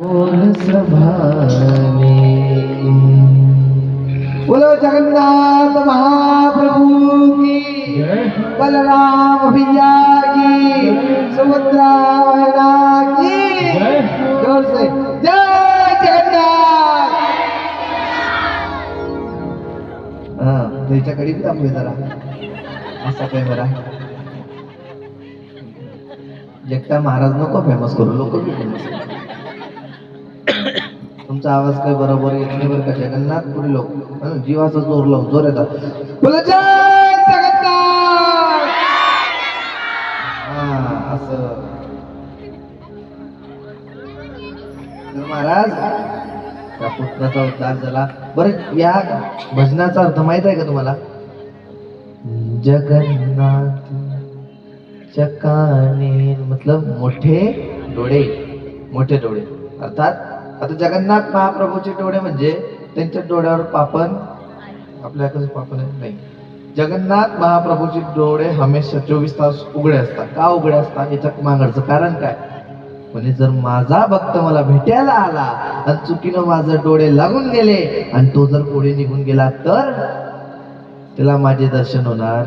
बोल सभाने बोलो जगन्नाथ महाप्रभु की, बलराम भैया की, सुभद्रा मैया की, जोर से जय जगन्नाथ। त्याच्याकडे थांबूया जरा, असा काय बरा एकटा महाराज नको फेमस करू, लोक बी फेमस. तुमचा आवाज काय बरोबर येत नाही बरं का. जगन्नाथपुरी लोक जीवाचा जोर लावून जोर येतात. बोला जय जगन्नाथ. असं तर महाराज त्या पुतण्याचा उद्धार झाला. बरं या भजनाचा अर्थ माहित आहे का तुम्हाला? जगन्नाथ चकाने मतलब मोठे डोळे, मोठे डोळे. अर्थात आता जगन्नाथ महाप्रभूचे डोळे म्हणजे त्यांच्या डोळ्यावर पापण, आपल्या कसं पापण आहे नाही. जगन्नाथ महाप्रभूचे डोळे हमेशा 24 तास उघडे असतात. का उघडे असतात याच्यात मागचं कारण काय? म्हणजे जर माझा भक्त मला भेटायला आला आणि चुकीनं माझे डोळे लागून गेले आणि तो जर पुढे निघून गेला तर त्याला माझे दर्शन होणार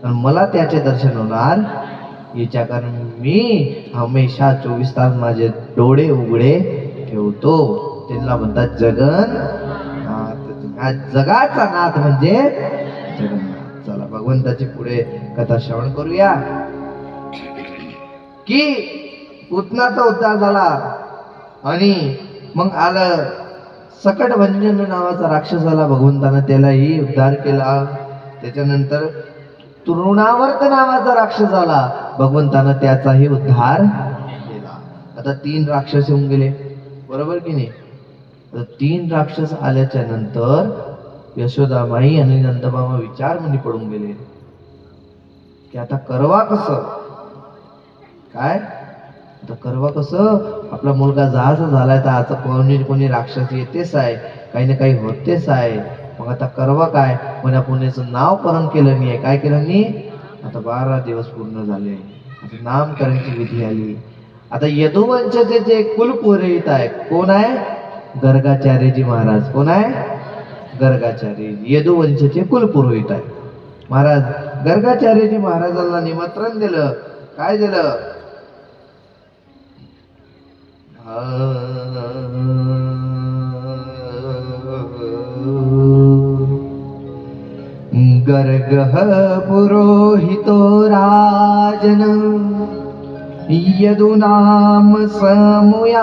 आणि मला त्याचे दर्शन होणार. याच्या कारण मी हमेशा 24 तास माझे डोळे उघडे ठेवतो. त्यांना म्हणतात जगन्नाथ. जगाचा नाथ म्हणजे जगन्नाथ. चला भगवंताची पुढे कथा श्रवण करूया. की पुतनाचा उद्धार झाला आणि मग आलं सकटभंजन नावाचा राक्षस झाला. भगवंतानं त्यालाही उद्धार केला. त्याच्यानंतर तृणावर्त नावाचा राक्षस झाला. भगवंतानं त्याचाही उद्धार केला. आता 3 राक्षस येऊन गेले, बरोबर की नाही? तर 3 राक्षस आल्याच्या नंतर यशोदामाई आणि नंदबाबा विचारमध्ये पडून गेले की आता करवा कसं काय? आता करवा कसं? आपला मुलगा जहाज झालाय तर आता कोणी राक्षस येतेच आहे, काही ना काही होतेच आहे. मग आता करवा काय? पुण्या पुण्याचं नाव करण केलं मी. काय केलं मी? आता 12 दिवस पूर्ण झाले. आता नामकरणची विधी आली. आता यदुवंशाचे जे कुलपुरोहित आहे कोण आहे? गर्गाचार्यजी महाराज. कोण आहे? गर्गाचार्य. यदुवंशाचे कुलपुरोहित आहे महाराज. गर्गाचार्यजी महाराजांना निमंत्रण दिलं. काय दिलं? गर्गः पुरोहितो राजन यदुनाम समूयातापः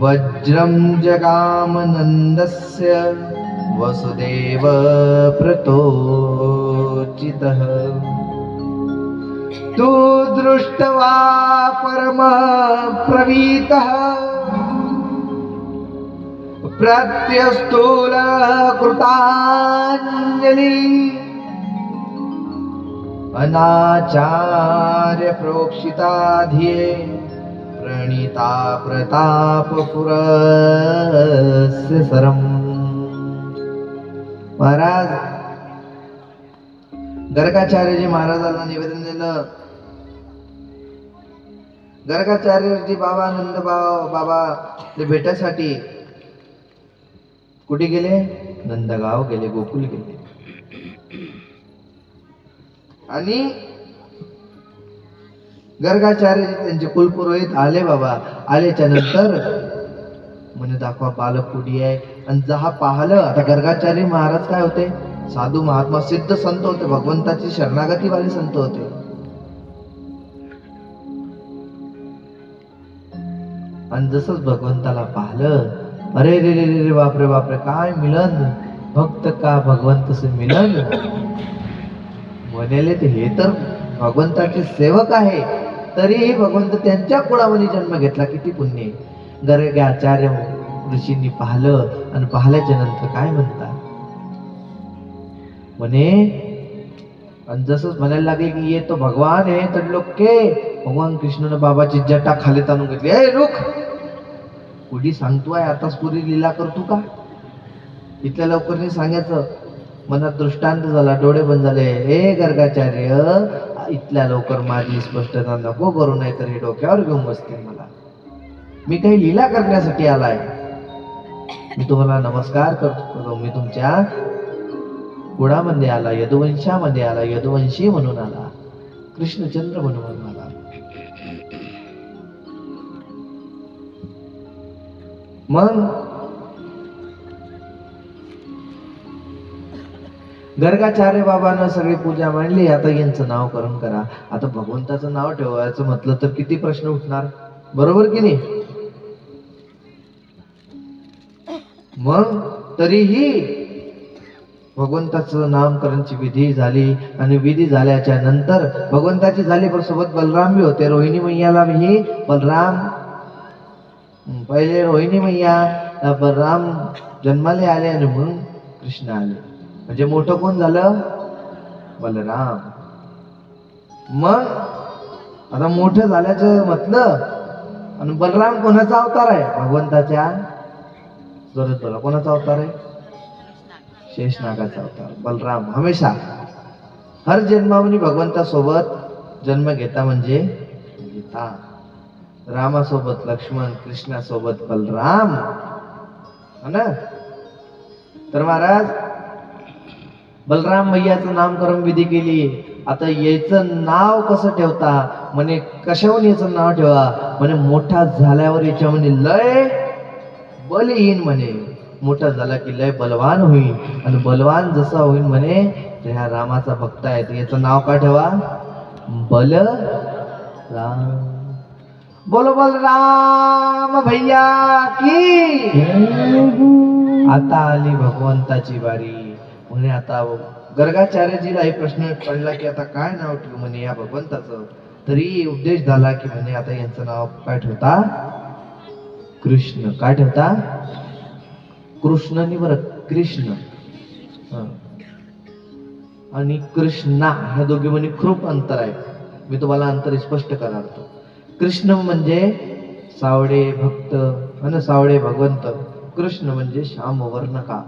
वज्रं जगामनन्दस्य वसुदेव प्रतोचितः तु दृष्ट्वा परम प्रवीतः प्रत्यस्तूल कृताञ्जलि अनाचार्य प्रोक्षिताध्ये प्रणीता प्रताप पुरस्य सरम. महाराज गर्गाचार्यजी महाराजांना निवेदन दिलं. गर्गाचार्यजी बाबा नंद बाबा ते भेटायसाठी कुठे गेले? नंदगाव गेले, गोकुल गेले. आणि गर्गाचार्य त्यांचे कुलपुरोहित आले. बाबा आल्याच्या नंतर म्हणे दाखवा बालक कुठे आहे. आणि जहा पाहिलं, आता गर्गाचार्य महाराज काय होते? साधू महात्मा सिद्ध संत होते, भगवंताची शरणागती वाले संत होते. आणि जसंच भगवंताला पाहिलं, अरे रे रे रे बापरे बापरे, काय मिलन भक्त का भगवंत से मिलन. म्हणाले ते हे तर भगवंताचे सेवक आहे, तरीही भगवंत त्यांच्या कुळामध्ये जन्म घेतला. किती पुण्य. गर्गाचार्य ऋषींनी पाहिलं आणि पाहिल्याच्या नंतर काय म्हणतात म्हणे, आणि जसंच म्हणायला लागले की ये तो भगवान आहे, तर लोक के भगवान कृष्णाने बाबाची जटा खाली ताणून घेतली. ए रुख, पुढी सांगतोय आताच पुरी लीला करतो का? इथल्या लवकर नाही सांगायचं. मनात दृष्टांत झाला, डोळे बंद झाले. हे गर्गाचार्य इथल्या लवकर माझी स्पष्टता नको करू, नाही तर हे डोक्यावर घेऊन बसते मला. मी काही लीला करण्यासाठी आलाय. मी तुम्हाला नमस्कार करतो. मी तुमच्या कुळामध्ये आला, यदुवंशामध्ये आला, यदुवंशी म्हणून आला, कृष्णचंद्र म्हणून आला. मग गर्गाचार्य बाबांना सगळी पूजा मांडली. आता यांचं नावकरण करा. आता भगवंताचं नाव ठेवायचं म्हटलं तर किती प्रश्न उठणार, बरोबर की नाही? मग तरीही भगवंताचं नामकरणची विधी झाली. आणि विधी झाल्याच्या नंतर भगवंताची झाली, पण सोबत बलराम बी होते. रोहिणी मैयाला ही बलराम, पहिले रोहिणी मैया बलराम जन्माले आले आणि मग कृष्ण आले. म्हणजे मोठं कोण झालं? बलराम. मग आता मोठं झाल्याचं म्हटलं, आणि बलराम कोणाचा अवतार आहे? भगवंताच्या. जोरात बोला, कोणाचा अवतार आहे? शेषनागाचा अवतार. बलराम हमेशा हर जन्मामध्ये भगवंतासोबत जन्म घेता, म्हणजे घेता. रामासोबत लक्ष्मण, कृष्णासोबत बलराम, है ना? तर महाराज बलराम मैयाचं नामकरण विधी केली. आता याचं नाव कसं ठेवता? म्हणे कशावर याचं नाव ठेवा? म्हणे मोठा झाल्यावर याच्यामध्ये लय बल येईन. म्हणे मोठा झाला की लय बलवान होईल, आणि बलवान जसा होईल म्हणे तर ह्या रामाचा भक्त आहे, तर याचं नाव काय ठेवा? बलराम. बोलो बलराम भैया की. आता आली भगवंताची बारी. म्हणे आता गर्गाचार्यजीला हे प्रश्न पडला की आता काय नाव ठेवू म्हणे या भगवंताचं. तरी उपदेश झाला की म्हणे आता यांचं नाव काय ठेवता? कृष्ण. काय ठेवता? कृष्णनी बरं, कृष्ण आणि कृष्णा ह्या दोघी मध्ये खूप अंतर आहे. मी तुम्हाला अंतर स्पष्ट करतो. कृष्ण म्हणजे सावळे भक्त, है सावळे भगवंत. कृष्ण म्हणजे श्याम वर्ण का,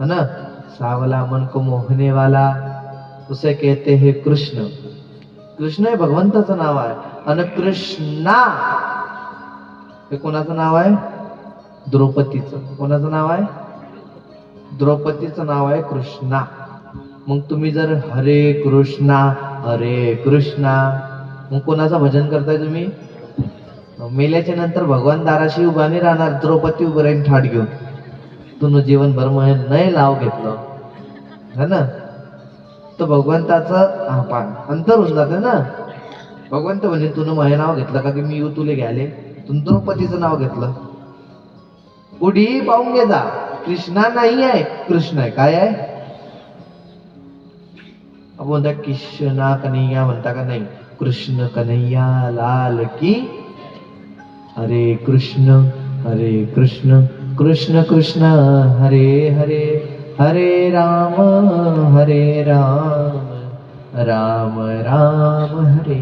है ना? सावला मन को मोहने वाला, उसे कहते हैं कृष्ण. कृष्ण हे भगवंताचं नाव आहे. आणि कृष्णा हे कोणाचं नाव आहे? द्रौपदीचं. कोणाचं नाव आहे? द्रौपदीचं नाव आहे कृष्णा. मग तुम्ही जर हरे कृष्णा हरे कृष्णा, मग कोणाचं भजन करताय तुम्ही? मेल्याच्या नंतर भगवान दाराशी उभा नाही राहणार, द्रौपदी उभं राहीन ठाट घेऊन. तुन जीवनभर नाही लाव घेतलं, है ना? तर भगवंताचं अंतर होऊन जातं ना. भगवंत म्हणजे तुन माझे नाव घेतलं का की मी येऊ तुले घ्यायले? तुम द्रौपदीचं नाव घेतलं. कुठेही पाहून घे जा, कृष्णा नाही आहे, कृष्ण आहे. काय आहे? आपण म्हणता कृष्णा कन्हैया म्हणता का? नाही. कृष्ण कन्हैया लाल की. हरे कृष्ण कृष्ण कृष्ण हरे हरे, हरे राम राम राम हरे.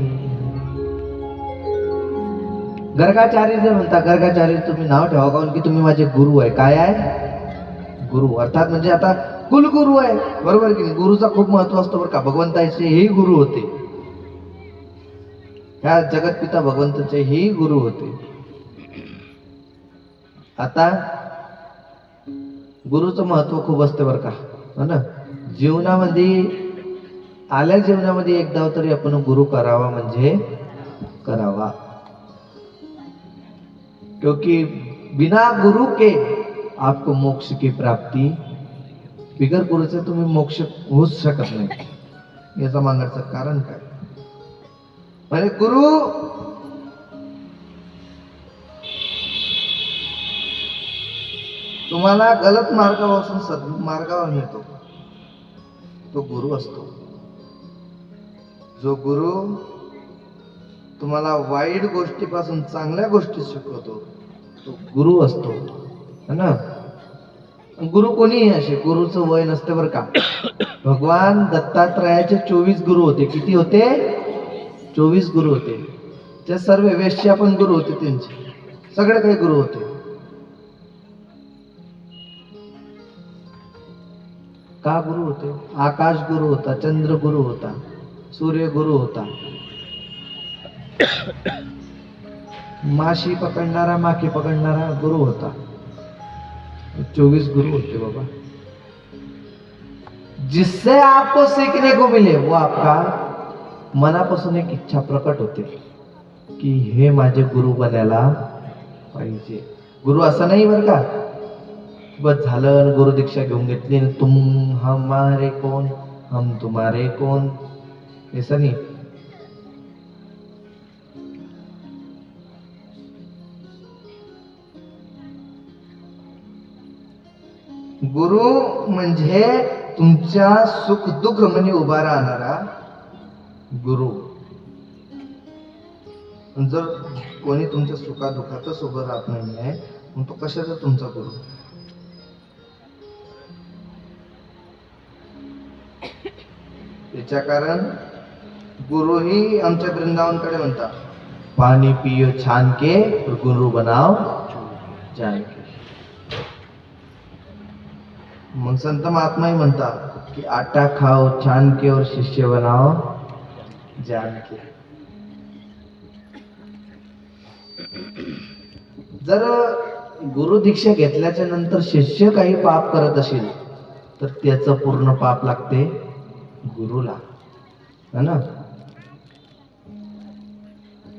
गर्गाचार्य जे म्हणता, गर्गाचार्य तुम्ही नाव ठेवा, कारण की तुम्ही माझे गुरु आहे. काय आहे? गुरु. अर्थात म्हणजे आता कुलगुरु आहे, बरोबर की नाही? गुरुचा खूप महत्व असतो बरं का. भगवंताचे हे गुरु होते, ह्या जगतपिता भगवंताचे हे गुरु होते. आता गुरुचं महत्व खूप असते बरं का, है ना? जीवनामध्ये आल्या जीवनामध्ये एकदा तरी आपण गुरु करावा, म्हणजे करावा. क्योंकि बिना गुरु के आपको मोक्ष की प्राप्ति, बिगर गुरुचे तुम्ही मोक्ष होऊच शकत नाही. याचं मागण्याचं कारण काय? म्हणजे गुरु तुम्हाला गलत मार्गापासून सद्मार्गावर नेतो, तो गुरु असतो. जो गुरु तुम्हाला वाईट गोष्टीपासून चांगल्या गोष्टी शिकवतो, तो गुरु असतो, है ना? गुरु कोणीही असे, गुरुचं वय नसते बरं का. भगवान दत्तात्रयाचे 24 गुरु होते. किती होते? 24 गुरु होते. ते सर्व वेश्या पण गुरु होते त्यांचे, सगळे काही गुरु होते. का गुरु होते? आकाश गुरु होता, चंद्र गुरु होता, सूर्य गुरु होता. माशी पकडणारा माखी पकडणारा गुरु होता. 24 गुरु होते बाबा. जिससे आपको सीखने को मिले वो आपका मनापासून एक इच्छा प्रकट होते की हे माझे गुरु बनायला पाहिजे. गुरु असं नाही बरं का, बस झालं गुरु दीक्षा घेऊन घेतली तुम हमारे कोण हम तुम्हारे कोण, असं नाही. गुरु म्हणजे तुमच्या सुख दुःख मध्ये उभा राहणारा गुरु. जर कोणी तुमच्या सुखादुखातच उभं राहत नाहीये मग तो कशाचा तुमचा गुरु? त्याच्या कारण गुरु ही आमच्या वृंदावनकडे म्हणतात पाणी पियो छान के और गुरु बनाओ जान के. मग संत महात्माही म्हणतात की आटा खाओ छान के और शिष्य बनाओ जान के. जर गुरु दीक्षा घेतल्याच्या नंतर शिष्य काही पाप करत असेल तर त्याचं पूर्ण पाप लागते गुरुला, है ना.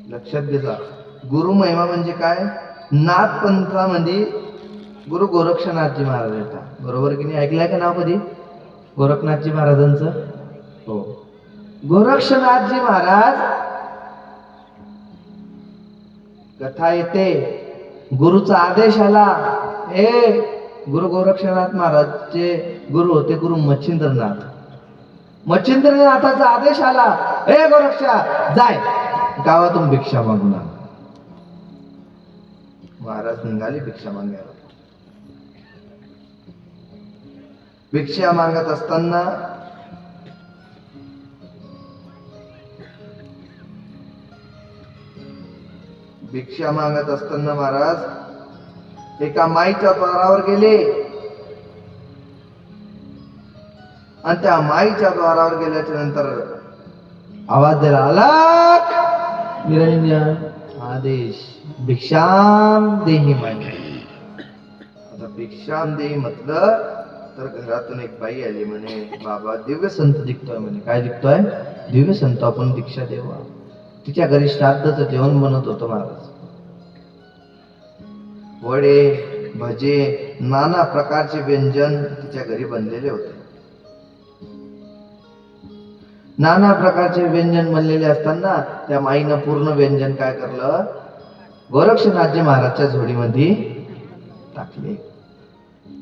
लक्षात घ्या. गुरु महिमा म्हणजे काय? नाथ पंथामध्ये गुरु गोरक्षनाथजी महाराज येतात, बरोबर की नाही? ऐकलंय का नाव कधी गोरखनाथजी महाराजांचं? हो. गोरक्षनाथजी महाराज कथा येते, गुरुचा आदेश आला. गुरु गोरक्षनाथ महाराजचे गुरु होते गुरु मच्छिंद्रनाथ. मच्छिंद्रनाथाचा आदेश आला, गोरक्षा जाय गावातून भिक्षा मागून आण. महाराज निघाले भिक्षा मागायला. भिक्षा मागत असताना महाराज एका माईच्या द्वारावर गेले आणि त्या माईच्या द्वारावर गेल्याच्या नंतर आवाज दिला, अलक निरंजन आदेश भिक्षाम देही माई. आता भिक्षाम देही म्हटलं तर घरातून एक बाई आली, म्हणे बाबा दिव्य संत दिखतोय. म्हणे काय दिखतोय? दिव्य संत, आपण दीक्षा देवा. तिच्या घरी श्राद्धचं जेवण बनत होतं महाराज. वडे भजे नाना प्रकारचे व्यंजन तिच्या घरी बनलेले होते. नाना प्रकारचे व्यंजन बनलेले असताना त्या माईनं पूर्ण व्यंजन काय करलं? गोरक्षनाथजी महाराजच्या झोडीमध्ये टाकले.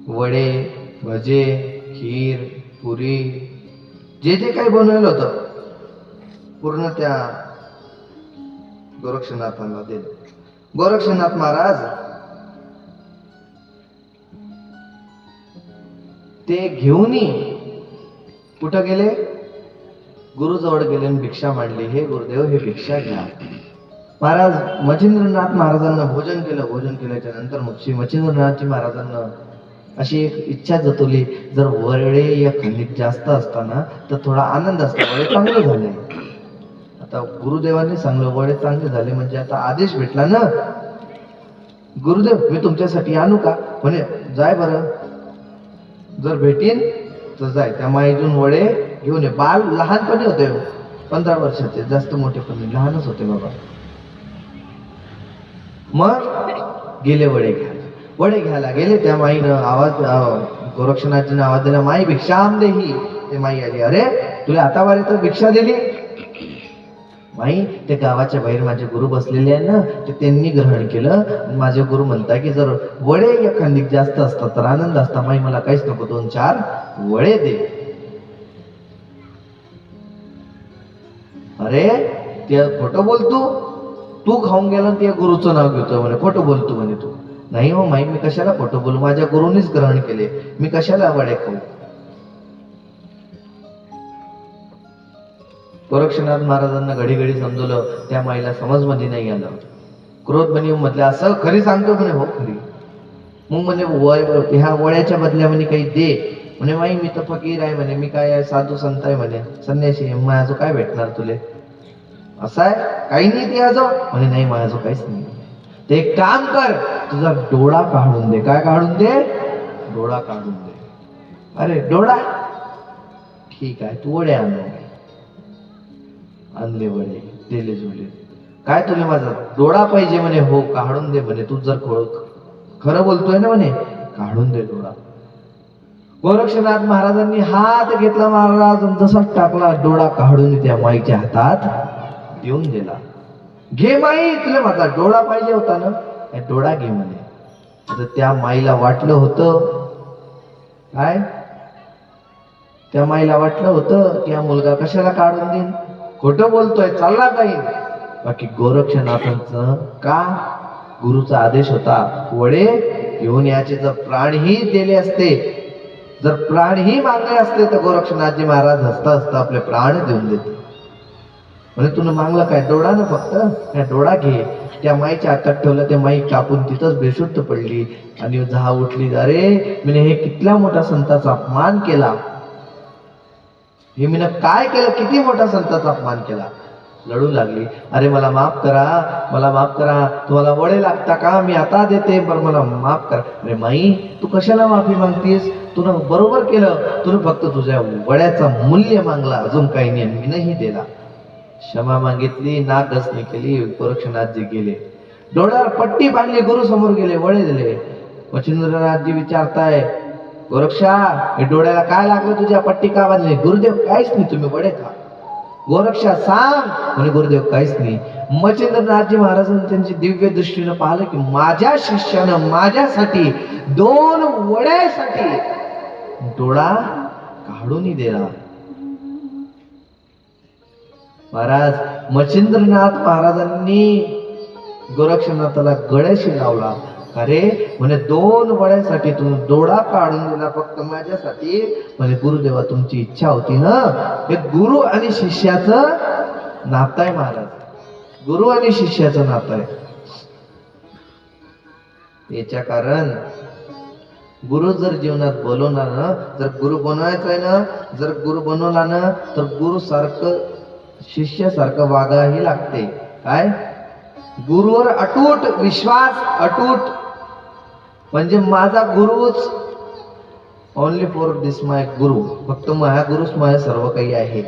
वडे भजे खीर पुरी जे जे काही बनवलं होतं पूर्ण त्या गोरक्षनाथांना दिलं. गोरक्षनाथ महाराज ते घेऊन कुठं गेले? गुरुजवळ गेले आणि भिक्षा मांडली. हे गुरुदेव हे भिक्षा घ्या. महाराज मच्छिंद्रनाथ महाराजांना भोजन केलं. भोजन केल्याच्या नंतर मग मच्छिंद्रनाथजी महाराजांना अशी एक इच्छा जतवली, जर वडे या खंडित जास्त असताना तर थोडा आनंद असतो. वडे चांगले झाले. आता गुरुदेवांनी सांगलं वडे चांगले झाले म्हणजे आता आदेश भेटला ना. गुरुदेव मी तुमच्यासाठी आणू का? म्हणे जाय बरं, जर भेटीन तर जाय. त्या माईजून वडे घेऊन ये. बाल लहानपणी होते, 15 वर्षाचे, जास्त मोठे पण नाही, लहानच होते बाबा. मग गेले वडे घ्यायला. वडे घ्यायला गेले. त्या माईनं आवाज, गोरक्षनाथजीनं आवाज दिला, माई भिक्षाम देही. ते माई आली. अरे तुला आता वारे तर भिक्षा दिली. माई ते गावाच्या बाहेर माझे गुरु बसलेले आहे ना, ते त्यांनी ग्रहण केलं. माझे गुरु म्हणतात की जर वडे एखादी जास्त असतात तर आनंद असता. माई मला काहीच नको, 2-4 वडे दे. अरे ते खोटं बोलतो, तू खाऊन गेला ते गुरुचं नाव घेतो म्हणे. खोटं बोलतो म्हणे तू. नाही हो माई मी कशाला खोटं बोलू, माझ्या गुरुनीच ग्रहण केले, मी कशाला वडे खाऊ. गोरक्षनाथ महाराजांना घडी घडी समजवलं. त्या माईला समजमध्ये नाही आलं. क्रोध म्हणे म्हटलं असं खरी सांगतो म्हणे. हो खरी. मग म्हणे ह्या वड्याच्या बदल्यामध्ये काही दे. म्हणे माई मी तर फकीर आहे म्हणे, मी काय आहे साधू संत आहे म्हणे, संन्यासी आहे, माझं काय भेटणार तुले? असं आहे काही नाही ते आजो म्हणे, नाही माझं काहीच नाही. ते एक काम कर, तुझा डोळा काढून दे. काय काढून दे? डोळा काढून दे. अरे डोळा ठीक आहे, तू वडे आणले वडे दिले जुले. काय तुला माझा डोळा पाहिजे म्हणे? हो काढून दे म्हणे. तू जर खरं बोलतोय ना म्हणे, काढून दे डोळा. गोरक्षनाथ महाराजांनी हात घेतला महाराज, जसा टाकला डोळा काढून त्या माईच्या हातात देऊन दिला. घे माई, तुला माझा डोळा पाहिजे होता ना, डोळा घे म्हणे. आता त्या माईला वाटलं होतं काय, त्या माईला वाटलं होतं की हा मुलगा कशाला काढून देईन, खोटं बोलतोय, चालला जाईल. बाकी गोरक्षनाथांचं का, गुरुचा आदेश होता वडे घेऊन याचे. जर प्राणही दिले असते, जर प्राणही मागले असते, तर गोरक्षनाथजी महाराज हसता हसता आपले प्राण देऊन देते. म्हणजे तुला मागलं काय? डोळा ना फक्त, काय डोळा घे. त्या माईच्या हातात ठेवलं, त्या माई कापून तिथंच बेशुद्ध पडली आणि झा उठली. अरे मी हे कितल्या मोठ्या संताचा अपमान केला, हे मी काय केलं, किती मोठा संताचा अपमान केला. लढू लागली. अरे मला माफ करा, मला माफ करा, तुम्हाला वडे लागता का? मी आता देते, पण मला माफ करा. अरे माई तू कशाला माफी मागतीस? तुला बरोबर केलं, तुला फक्त तुझ्या वड्याचा मूल्य मागला, अजून काही नाही, मी नाही दिला. क्षमा मागितली, नागसणी केली. गोरक्षनाथजी गेले, डोळ्यावर पट्टी बांधली, गुरु समोर गेले, वडे दिले. मच्छिंद्रनाथजी विचारताय, गोरक्षा हे डोळ्याला काय लागलं, तुझ्या पट्टी का बांधली? गुरुदेव काहीच नाही, तुम्ही वडे खा. गोरक्षा सांग म्हणे, गुरुदेव काहीच नाही. मच्छिंद्रनाथजी महाराजांनी त्यांची दिव्य दृष्टीनं पाहिलं की माझ्या शिष्यानं माझ्यासाठी 2 वड्यासाठी डोळा काढून दिला. महाराज मच्छिंद्रनाथ महाराजांनी गोरक्षनाथाला गळ्याशी लावला. अरे म्हणे 2 वड्यासाठी तुम्ही डोळा काढून दिला, फक्त माझ्यासाठी. म्हणजे गुरुदेवा तुमची इच्छा होती ना. हे गुरु आणि शिष्याचं नातं आहे महाराज, गुरु आणि शिष्याचं नातं आहे. याच्या कारण गुरु जर जीवनात बोलवणार ना, जर गुरु बनवायचं आहे ना, जर गुरु बनवला ना, तर गुरु सारखं शिष्यासारखं वागाही लागते. काय? गुरुवर अटूट विश्वास, अटूट म्हणजे माझा गुरुच, ओनली फॉर दिस माय गुरु, फक्त माझ्या गुरुच माझ्या सर्व काही आहे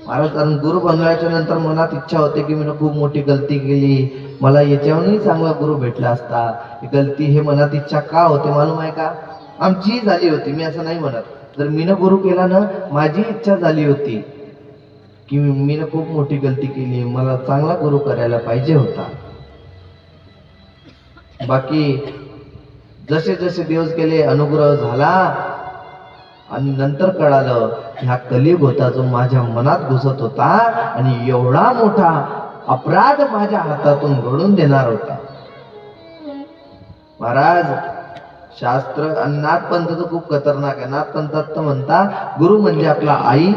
महाराज. कारण गुरु बनवायच्या नंतर मनात इच्छा होते की मी खूप मोठी गलती केली, मला याच्याहूनही चांगला गुरु भेटला असता. गलती हे मनात इच्छा का होते मालूम आहे का? आमची झाली होती, मी असं नाही म्हणत. जर मीनं गुरु केला ना, माझी इच्छा झाली होती की मीनं खूप मोठी गलती केली, मला चांगला गुरु करायला पाहिजे होता. बाकी जसे जसे दिवस गेले, अनुग्रह झाला आणि नंतर कळालं ह्या कलियुग होता जो माझ्या मनात घुसत होता आणि एवढा मोठा अपराध माझ्या हातातून घडून देणार होता. महाराज शास्त्र आणि नाथपंथ तर खूप खतरनाक आहे. नाथपंथात तर म्हणता गुरु म्हणजे आपला आई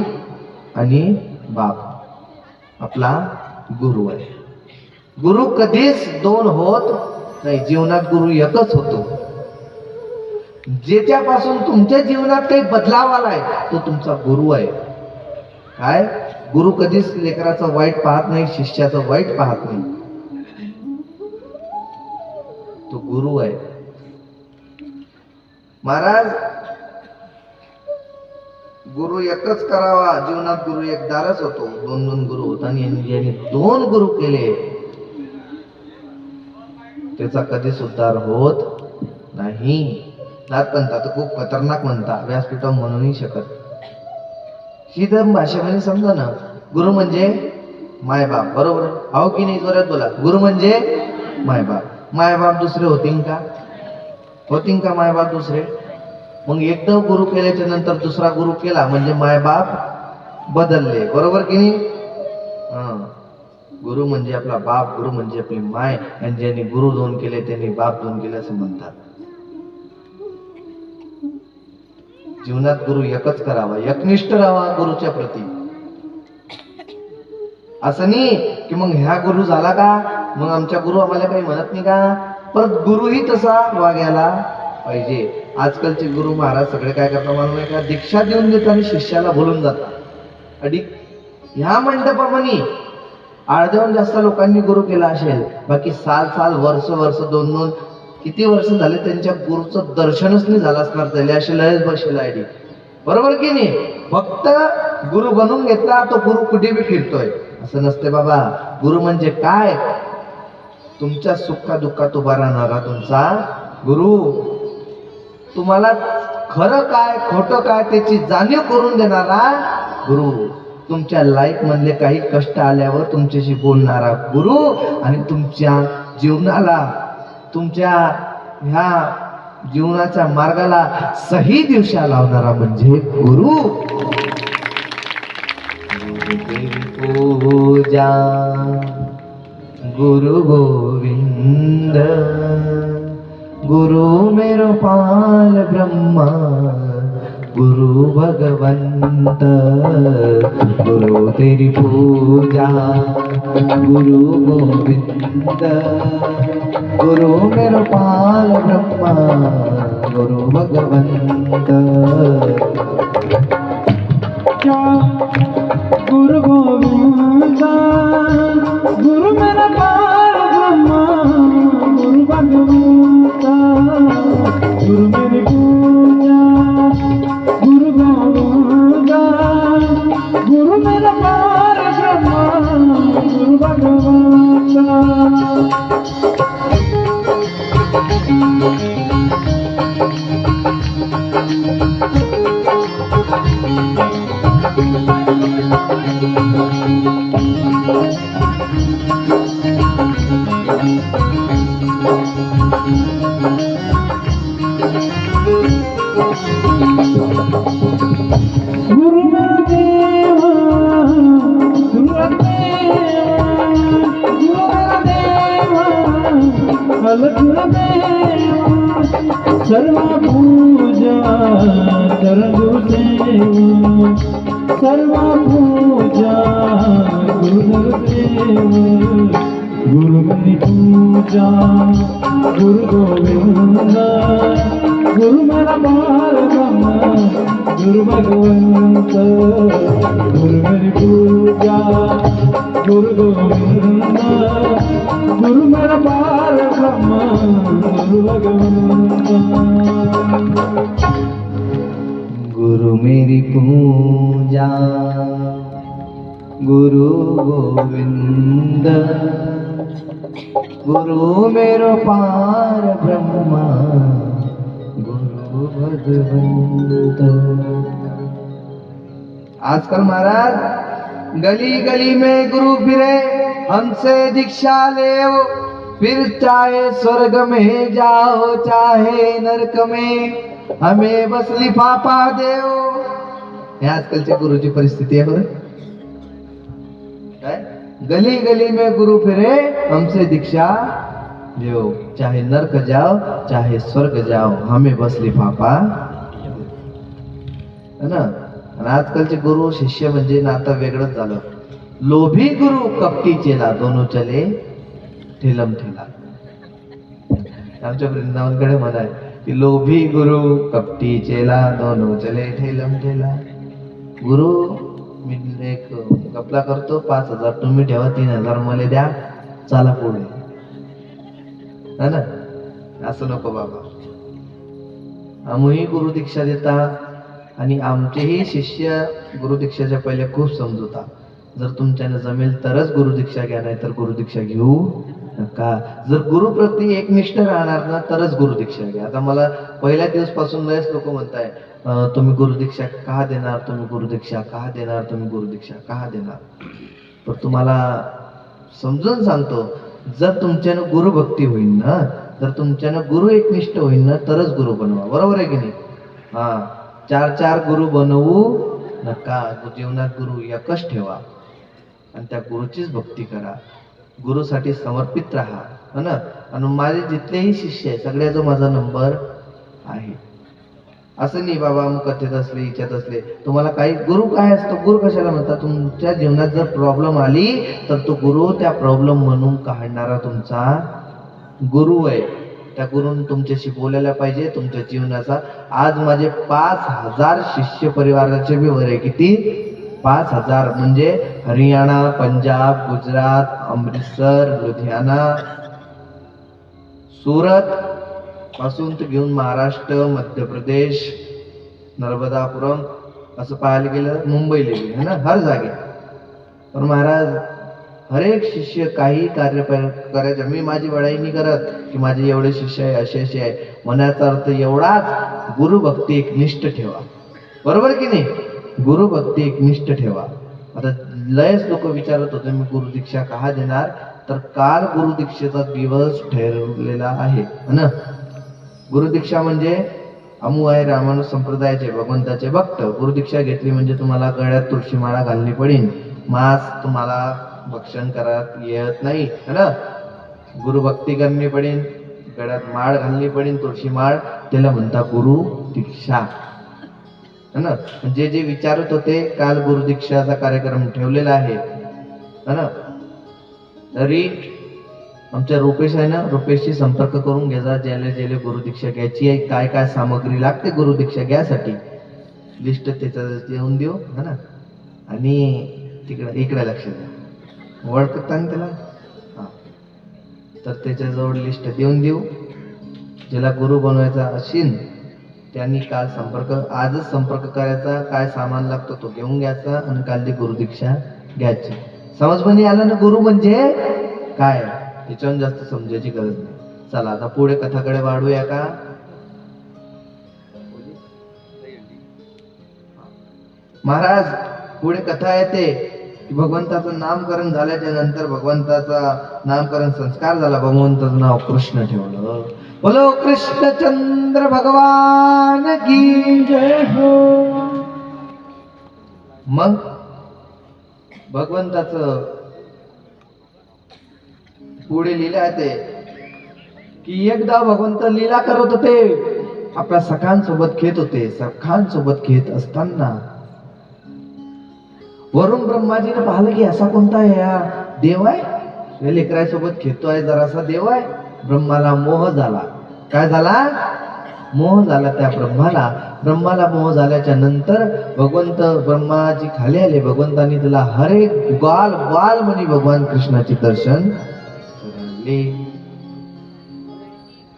आणि बाप, आपला गुरु आहे. गुरु कधीच 2 होत नाही, जीवनात गुरु एकच होतो. ज्याच्यापासून तुमच्या जीवनात काही बदलाव आलाय तो तुमचा गुरु आहे. काय? गुरु कधीच लेकराचं वाईट पाहत नाही, शिष्याचं वाईट पाहत नाही, तो गुरु आहे. महाराज गुरु एकच करावा, जीवनात गुरु एकदारच होतो. 2 गुरु होता आणि यांनी 2 गुरु केले त्याचा कधीच उद्धार होत नाही. नाथपंथ तर खूप खतरनाक म्हणता, व्यासपीठ म्हणूनही शकत. सीधा भाषेमध्ये समजा ना, गुरु म्हणजे मायबाप, बरोबर अहो की नाही? जोरात बोला. गुरु म्हणजे मायबाप. मायबाप दुसरे होतील का? होतील का मायबाप दुसरे? मग एकदा गुरु केल्याच्या नंतर दुसरा गुरु केला म्हणजे मायबाप बदलले, बरोबर की नाही? गुरु म्हणजे आपला बाप, गुरु म्हणजे आपली माय, आणि ज्यांनी गुरु 2 केले त्यांनी बाप 2 केले असं म्हणतात. जीवनात गुरु एकच करावा, एकनिष्ठ राहावा गुरुच्या प्रती. असं नाही की मग ह्या गुरु झाला का मग आमच्या गुरु आम्हाला काही म्हणत नाही का? परत गुरुही तसा वागायला पाहिजे. आजकालचे गुरु महाराज सगळे काय करतात मला नाही का, दीक्षा देऊन देतात आणि शिष्याला बोलून जातात. आणि ह्या मंडपामध्ये अर्ध्याहून जास्त लोकांनी गुरु केला असेल, बाकी साल वर्ष 2 किती वर्ष झाले त्यांच्या गुरुचं दर्शनच नाही झालं असणार, त्याला असे लयच बसेल आहे. बरोबर की नाही? फक्त गुरु बनवून घेतला तो गुरु कुठे बी फिरतोय असं नसते बाबा. गुरु म्हणजे काय? तुमच्या सुखा दुःखात उभा राहणारा तुमचा गुरु, तुम्हाला खरं काय खोटं काय त्याची जाणीव करून देणारा गुरु, तुमच्या लाईफ मधले काही कष्ट आल्यावर तुमच्याशी बोलणारा गुरु, आणि तुमच्या जीवनाला, तुमच्या ह्या जीवनाच्या मार्गाला सही दिशा लावणारा म्हणजे गुरु. पूजा गुरु गोविंद, गुरु मेरो पाल ब्रह्मा, गुरु भगवंत, गुरु तेरी पूजा गुरु गोविंद, गुरु मेरो पाल ब्रह्मा, गुरु भगवंत. गुरु गोविंद, गुरु मेरा पाल ब्रह्मा, गुरु भगवंत, गुरु मेरी पूजा गुरु गोविंद, गुरु मेरा पाल ब्रह्मा, गुरु भगवंत. गुरु मेरा देवा, गुरु मेरा देवा, गुरु देवा, सर्व पूजा चरण गुरुदेव, सर्व पूजा गुरुदेव, गुरु मेरी पूजा गुरु गोविंद, गुरु मेरा पाल ब्रह्मा, गुरु भगवंत, गुरु मेरी पूजा गुरु गोविंद, गुरु मेरा पाल ब्रह्मा, गुरु भगवंत. गुरु मेरी पूजा गुरु गोविंद, गुरु मेरो पार ब्रह्मा, गुरु भगवंत. आजकल महाराज गली गली में गुरु फिरे, हमसे दीक्षा ले, फिर चाहे स्वर्ग में जाओ चाहे नरक में, हमें बस लिफाफा देव. हे आजकालच्या गुरुची परिस्थिती आहे बरं. काय? गली गली में गुरु फिरे, हमसे दीक्षा लो, चाहे नरक जाओ चाहे स्वर्ग जाओ, हमें बस लिफाफा है ना. आणि आजकालचे गुरु शिष्य म्हणजे नातं वेगळंच झालं. लोभी गुरु कपटी चेला, दोनों चले ठेलम ठेला. आमच्या वृंदावनकडे म्हणाय की लोभी गुरु कपटी चेला, दोनों चले ठेलम ठेला. गुरु मी एक कपला करतो, 5,000 तुम्ही ठेवा, 3,000 मला द्या, चला पुढे, है ना. असं नको बाबा. आम्ही गुरु दीक्षा देता आणि आमचेही शिष्य गुरु दीक्षाच्या पहिले खूप समजवता. जर तुमच्याने जमेल तरच गुरु दीक्षा घ्या, नाही तर गुरु दीक्षा घेऊ नका. जर गुरु प्रती एकनिष्ठ राहणार ना तरच गुरु दीक्षा घ्या. आता मला पहिल्या दिवसपासून लयच लोक म्हणताय तुम्ही गुरु दीक्षा का देणार, तुम्ही गुरु दीक्षा का देणार, तुम्ही गुरु दीक्षा का देणार. तर तुम्हाला समजून सांगतो, जर तुमच्यानं गुरु भक्ती होईल ना, जर तुमच्यानं गुरु एकनिष्ठ होईल ना तरच गुरु बनवा. बरोबर आहे की नाही? हा, 4 गुरु बनवू नका. जीवनात गुरु एकच ठेवा आणि त्या गुरुचीच भक्ती करा, गुरुसाठी समर्पित राहा, है ना. आणि माझे जितलेही शिष्य आहे सगळ्याचा माझा नंबर आहे. असं नाही बाबा मग कथेत असले इच्छात असले. तुम्हाला काही गुरु काय असतो, गुरु कशाला म्हणतात, तुमच्या जीवनात जर प्रॉब्लेम आली तर तो गुरु त्या प्रॉब्लेम म्हणून काढणारा तुमचा गुरु आहे. त्या गुरुन तुमच्याशी बोलायला पाहिजे, तुमच्या जीवनाचा. आज माझे 5,000 शिष्य परिवाराचे बी वर आहे. किती? 5,000. म्हणजे हरियाणा, पंजाब, गुजरात, अमृतसर, लुधियाना, सुरत पासून तर घेऊन महाराष्ट्र, मध्य प्रदेश, नर्मदापुरम, असं पाहायला गेलं मुंबईला गेले है ना, हर जागे. पण महाराज हर एक शिष्य काही कार्य करायचं. मी माझी बडाई नाही करत की माझे एवढे शिष्य आहे, असे असे आहे. मनाचा अर्थ एवढाच, गुरुभक्ती एकनिष्ठ ठेवा. बरोबर की नाही? गुरुभक्ती एकनिष्ठ ठेवा. आता लयच लोक विचारत होते मी गुरुदीक्षा का देणार, तर काल गुरुदीक्षेचा दिवस ठरलेला आहे ना. गुरुदीक्षा म्हणजे अमू आहे रामानुज संप्रदायाचे भगवंताचे भक्त. गुरुदीक्षा घेतली म्हणजे तुम्हाला गळ्यात तुळशी माळा घालणी पडेल. मांस तुम्हाला भक्षण करत येत नाही है ना. गुरुभक्ती करणी पडेल, गळ्यात माळ घालणी पडेल, तुळशी माळ. त्याला म्हणता गुरु दीक्षा है ना. जे जे विचारत होते, काल गुरुदीक्षाचा कार्यक्रम ठेवलेला आहे है ना. तरी आमच्या रुपेश आहे ना, रुपेशशी संपर्क करून घ्यायचा. ज्याला गुरुदीक्षा घ्यायची आहे, काय काय सामग्री लागते गुरुदीक्षा घ्यायसाठी, लिस्ट त्याचा देऊन देऊ है ना. आणि इकडे लक्ष द्या, ओळखता ना त्याला. हां, तर त्याच्याजवळ लिस्ट देऊन देऊ. ज्याला गुरु बनवायचा असेल त्यांनी काल आजच संपर्क करायचा. काय सामान लागतो तो घेऊन घ्यायचा आणि काल ती गुरुदीक्षा घ्यायची. समजपणी आलं ना गुरु म्हणजे काय, याच्याहून जास्त समजायची गरज नाही. चला आता पुढे कथाकडे वाढूया का. महाराज पुढे कथा येते की भगवंताचं नामकरण झाल्याच्या नंतर, भगवंताचा नामकरण संस्कार झाला, भगवंताचं नाव कृष्ण ठेवलं. बोलो कृष्णचंद्र भगवान की जय हो. मग भगवंताचं पुढे लीला येते की एकदा भगवंत लीला करत होते, आपल्या सखांसोबत खेळत होते. सखांसोबत खेळत असताना वरून ब्रह्माजीने पाहिलं की असा कोणता या देव आहे, लेकरासोबत खेळतोय, जरासा देव आहे. ब्रह्माला मोह झाला. काय झाला? मोह झाला त्या ब्रह्माला मोह झाल्याच्या नंतर भगवंत ब्रह्माजी खाली आले. भगवंतांनी त्याला हरे ग्वाल ग्वाल म्हणे भगवान कृष्णाचे दर्शन घडले.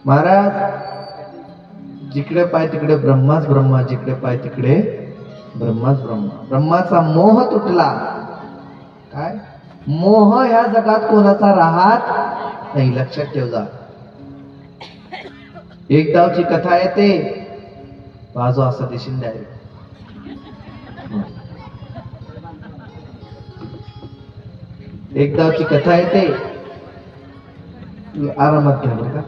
महाराज जिकडे पाय तिकडे ब्रह्माच ब्रह्मा, जिकडे पाय तिकडे ब्रह्माच ब्रह्मा. ब्रह्माचा मोह तुटला. काय मोह ह्या जगात कोणाचा राहत नाही, लक्षात ठेव जा. एक गावची कथा येते, बाजू असा देशील डायरेक्ट. एक गावची कथा येते, आरामात घ्या बरं का.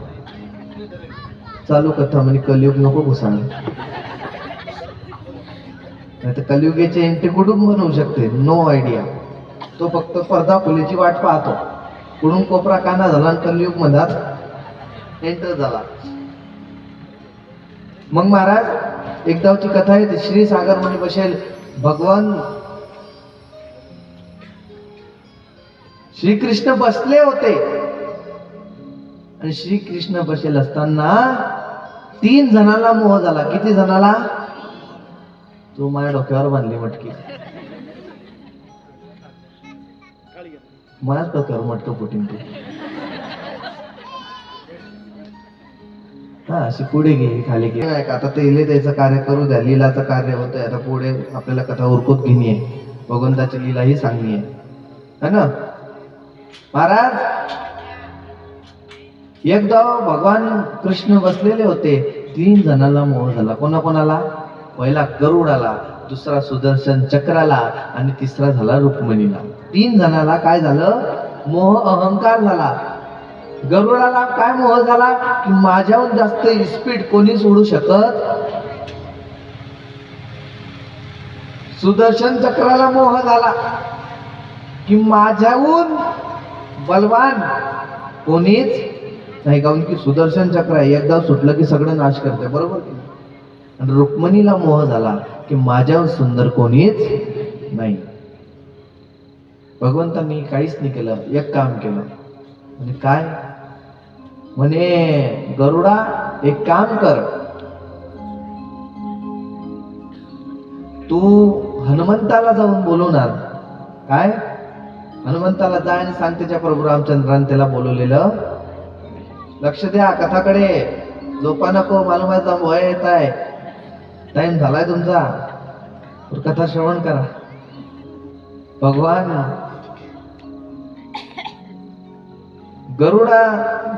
चालू कथा म्हणजे कलियुग नको घुसायला, नाही तर कलियुगीचे एंट्री कुठून बनवू शकते, नो आयडिया. तो फक्त पडदा खोलीची वाट पाहतो, कुठून कोपरा काना झाला आणि कलियुग मधात एंटर झाला. मग महाराज एक गावची कथा आहे, श्रीसागर म्हणे बसेल भगवान श्रीकृष्ण बसले होते आणि श्रीकृष्ण बसेल असताना 3 जणांना मोह झाला. किती जणाला? तू माझ्या डोक्यावर बांधली मटकी, माझ्याच डोक्यावर मटकं फुटीन तू. हा अशी पुढे गेली खाली गेली. आता ते इले त्याचं कार्य करू द्या, लीलाचं कार्य होतंय. आता पुढे आपल्याला कथा उरकूत घेणी आहे, भगवंताची लीला ही सांगणी आहे ना. महाराज एकदा भगवान कृष्ण बसलेले होते, 3 जणांना मोह झाला. कोणाला? पहिला गरुडाला, दुसरा सुदर्शन चक्राला आणि तिसरा झाला रुक्मिणीला. 3 जणांना काय झालं? मोह, अहंकार झाला. गरुडाला काय मोह झाला की माझ्याहून जास्त स्पीड कोणी सोडू शकत. सुदर्शन चक्राला मोह झाला की माझ्याहून बलवान कोणीच नाही, काऊन की सुदर्शन चक्र एकदा सुटलं की सगळं नाश करते, बरोबर. आणि रुक्मिणीला मोह झाला की माझ्याहून सुंदर कोणीच नाही. भगवंतांनी काहीच नाही केलं, एक काम केलं. आणि काय? म्हणे गरुडा एक काम कर, तू हनुमंताला जाऊन बोलून आण. काय? हनुमंताला जा आणि सांग त्याच्या प्रभू रामचंद्राने त्याला बोलवलेलं. लक्ष द्या कथाकडे, झोपा नको, मालूमाचा भय येत आहे, टाइम झालाय तुमचा, कथा श्रवण करा. भगवान गरुडा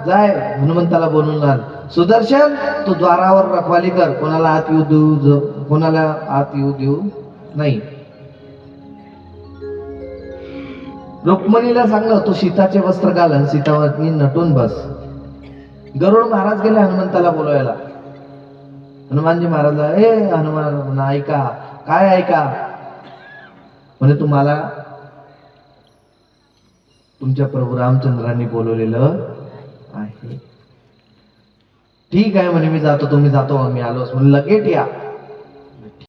जाय हनुमंताला बोलून आण. सुदर्शन तू द्वारावर रखवाली कर, कोणाला आत येऊ देऊ, कोणाला आत येऊ देऊ नाही. रुक्मिणीला सांगलं तू सीताचे वस्त्र घाल आणि सीतावरती नटून बस. गरुड महाराज गेले हनुमंताला बोलवायला. हनुमानजी महाराजला, ए हनुमान ऐका. काय ऐका? म्हणजे तुम्हाला तुमच्या प्रभू रामचंद्रांनी बोलवलेलं आहे. ठीक आहे म्हणे, मी जातो, तुम्ही जातो, मी आलोच. म्हणून लगेच या.